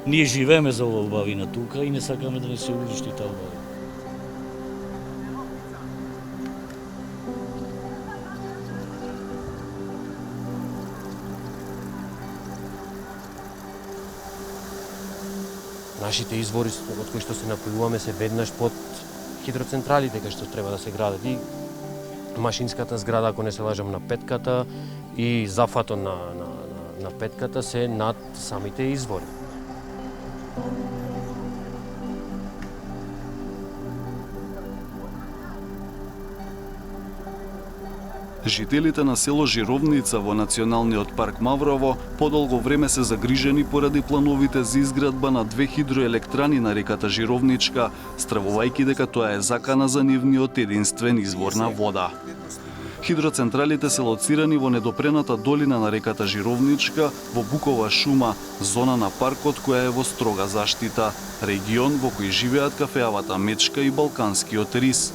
Ние живееме за ова убавина тука и не сакаме да не се уништи таа убавина. Нашите извори од кои што се напојуваме се веднаш под хидроцентралите кај што треба да се градат и машинската зграда, ако не се лажам, на петката и зафатот на петката се над самите извори. Жителите на село Жировница во Националниот парк Маврово подолго време се загрижени поради плановите за изградба на 2 хидроелектрани на реката Жировничка, стравувајќи дека тоа е закана за нивниот единствен извор на вода. Хидроцентралите се лоцирани во недопрената долина на реката Жировничка, во Букова шума, зона на паркот која е во строга заштита, регион во кој живеат кафеавата мечка и балканскиот рис.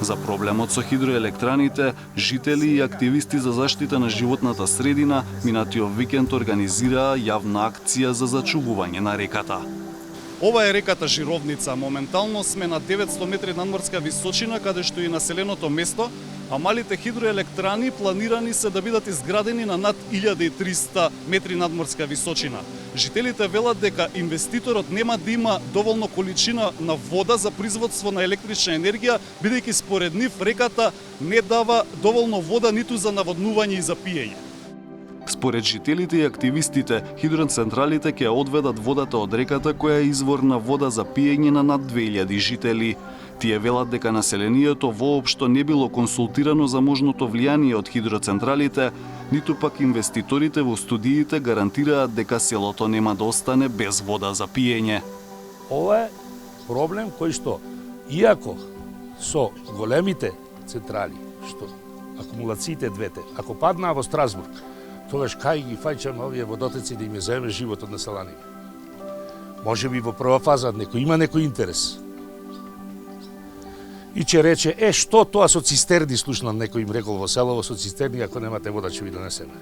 За проблемот со хидроелектраните, жители и активисти за заштита на животната средина минатиот викенд организираа јавна акција за зачувување на реката. Ова е реката Жировница. Моментално сме на 900 метри надморска височина, каде што е населеното место, а малите хидроелектрани планирани се да бидат изградени на над 1300 метри надморска височина. Жителите велат дека инвеститорот нема да има доволно количина на вода за производство на електрична енергија, бидејќи според нив реката не дава доволно вода ниту за наводнување и за пиење. Според жителите и активистите, хидроцентралите ќе одведат водата од реката која е извор на вода за пиење на над 2000 жители. Тие велат дека населението воопшто не било консултирано за можното влијание од хидроцентралите, ниту пак инвеститорите во студиите гарантираат дека селото нема да остане без вода за пиење. Ова е проблем кој што, иако со големите централи, што акумулациите двете, ако паднаа во Страсбург, тогаш кај ги фаќаме овие водотеци да им земе животот на селаните. Може би во прва фаза има некој интерес. И че рече, што тоа со цистерни, слушнам некој им рекол во селово, со цистерни, ако немате вода, ќе ви донесеме.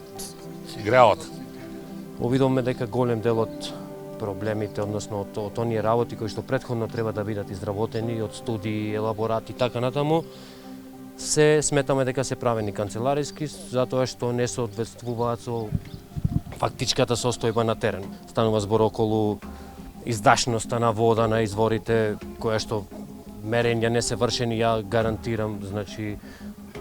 Греот. Овидовме дека голем дел од проблемите, односно од оние работи кои што претходно треба да бидат изработени од студии, елаборати, така натаму, се сметаме дека се правени канцелариски, затоа што не соодветствуваат со фактичката состојба на терен. Станува збор околу издашноста на вода на изворите, која што мерења не се вршени, ја гарантирам, значи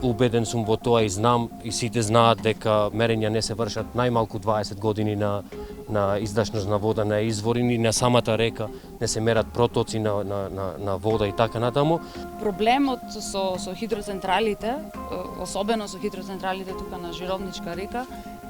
убеден сум во тоа и знам и сите знаат дека мерења не се вршат најмалку 20 години на издашност на вода на извори и на самата река, не се мерат протоци на вода и така натаму. Проблемот со хидроцентралите, особено со хидроцентралите тука на Жировничка река,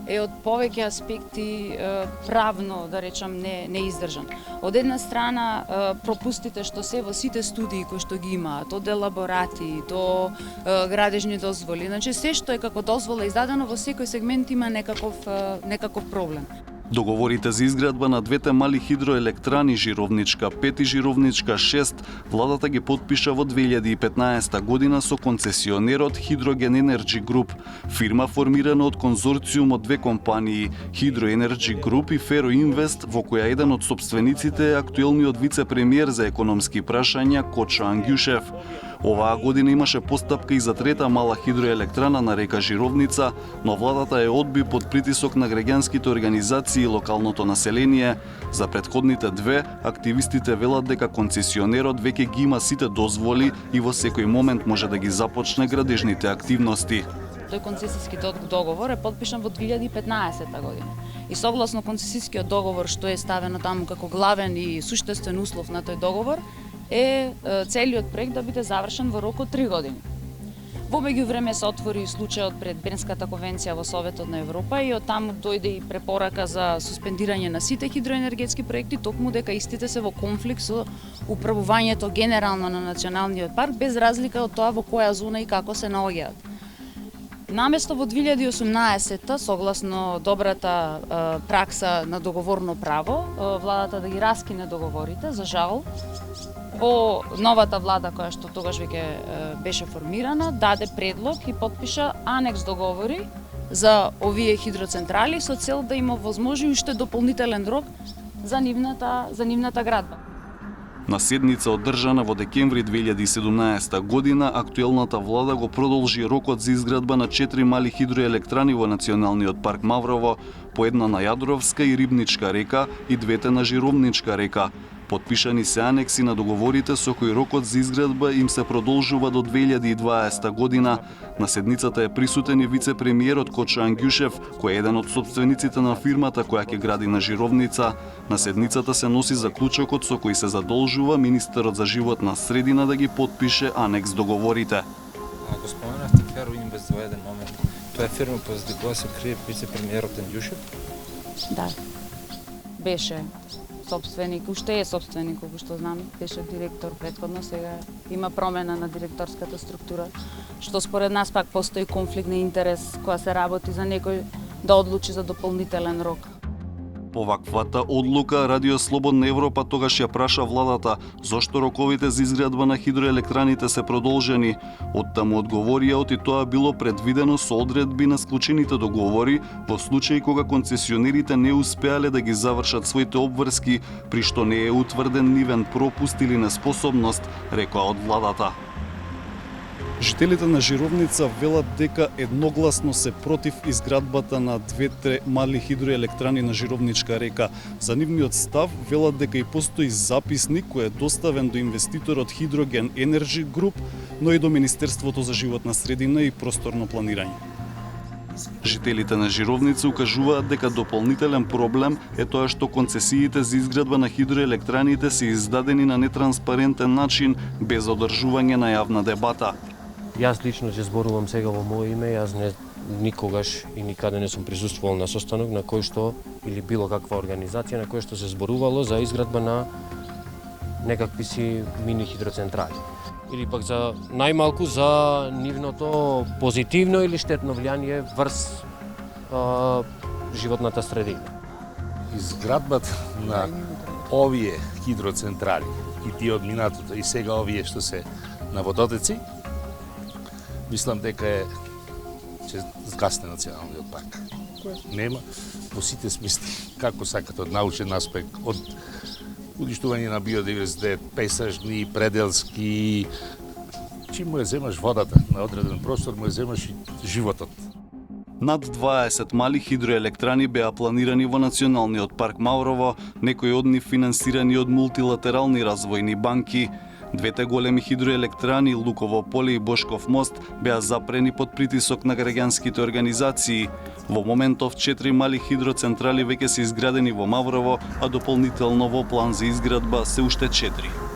е од повеќе аспекти правно, да речам, не издржан. Од една страна, пропустите што се во сите студии кои што ги имаат, од елаборати до градежни дозволи, значи се што е како дозвола издадено во секој сегмент има некаков проблем. Договорите за изградба на двете мали хидроелектрани Жировничка 5 и Жировничка 6 владата ги потпиша во 2015 година со концесионерот Hydrogen Energy Group, фирма формирана од конзорциум од две компании Hydro Energy Group и Ferro Invest, во која еден од собствениците е актуелниот вице-премиер за економски прашања Кочо Ангјушев. Оваа година имаше постапка и за трета мала хидроелектрана на река Жировница, но владата ја одби под притисок на граѓанските организации и локалното население. За претходните две, активистите велат дека концесионерот веќе ги има сите дозволи и во секој момент може да ги започне градежните активности. Тој концесиски договор е подпишан во 2015 година. И согласно концесискиот договор што е ставено таму како главен и суштествен услов на тој договор, е целиот проект да биде завршен во рок од 3 години. Во меѓувреме се отвори случајот пред Бернската конвенција во Советот на Европа и од таму дојде и препорака за суспендирање на сите хидроенергетски проекти, токму дека истите се во конфликт со управувањето генерално на националниот парк, без разлика од тоа во која зона и како се наоѓаат. Наместо во 2018 согласно добрата пракса на договорно право, владата да ги раскине договорите, за жал, во новата влада која што тогаш веќе беше формирана, даде предлог и подпиша анекс договори за овие хидроцентрали со цел да има возможи уште дополнителен рок за нивната градба. На седница одржана во декември 2017 година, актуелната влада го продолжи рокот за изградба на 4 мали хидроелектрани во Националниот парк Маврово, по една на Јадровска и Рибничка река и двете на Жировничка река. Подпишани се анекси на договорите со кои рокот за изградба им се продолжува до 2020 година. На седницата е присутен и вице-премиерот Кочо Ангјушев, кој е еден од собствениците на фирмата која ќе гради на Жировница. На седницата се носи заклучокот со кој се задолжува министерот за животна средина да ги подпише анекс договорите. Го споменавте Феро Инвест во еден момент. Тоа е фирма позади која се крие вице-премиерот Ангјушев? Да. Беше собственик, уште е собственик, колку што знам, беше директор претходно, сега има промена на директорската структура, што според нас пак постои конфликт на интерес кога се работи за некој да одлучи за дополнителен рок. По ваквата одлука, Радио Слободна Европа тогаш ја праша владата зошто роковите за изградба на хидроелектраните се продолжени. Оттаму одговорија оти тоа било предвидено со одредби на склучените договори во случај кога концесионерите не успеале да ги завршат своите обврски, при што не е утврден нивен пропуст или неспособност, рекоа од владата. Жителите на Жировница велат дека едногласно се против изградбата на двете мали хидроелектрани на Жировничка река. За нивниот став велат дека и постои записник кој е доставен до инвеститорот Hydrogen Energy Group, но и до Министерството за животна средина и просторно планирање. Жителите на Жировница укажуваат дека дополнителен проблем е тоа што концесиите за изградба на хидроелектраните се издадени на нетранспарентен начин, без одржување на јавна дебата. Јас лично ќе зборувам сега во моје име, јас никогаш и никаде не сум присуствувал на состанок на кој што или било каква организација на кој што се зборувало за изградба на некакви си мини хидроцентрали. Или пак за најмалку за нивното позитивно или штетно влијание врз животната средина. Изградбата на овие хидроцентрали и тие од минатото и сега овие што се на водотеци, мислам дека ќе згасне националниот парк. Нема во сите смисли, како сакате, од научен аспект, од уништување на биодиверзитет, пейсажни, пределски, чим му ја земаш водата на одреден простор, му ја земаш и животот. Над 20 мали хидроелектрани беа планирани во Националниот парк Маврово, некои од нив финансирани од мултилатерални развојни банки. Двете големи хидроелектрани, Луково поле и Бошков мост, беа запрени под притисок на граѓанските организации. Во моментов 4 мали хидроцентрали веќе се изградени во Маврово, а дополнително во план за изградба се уште 4.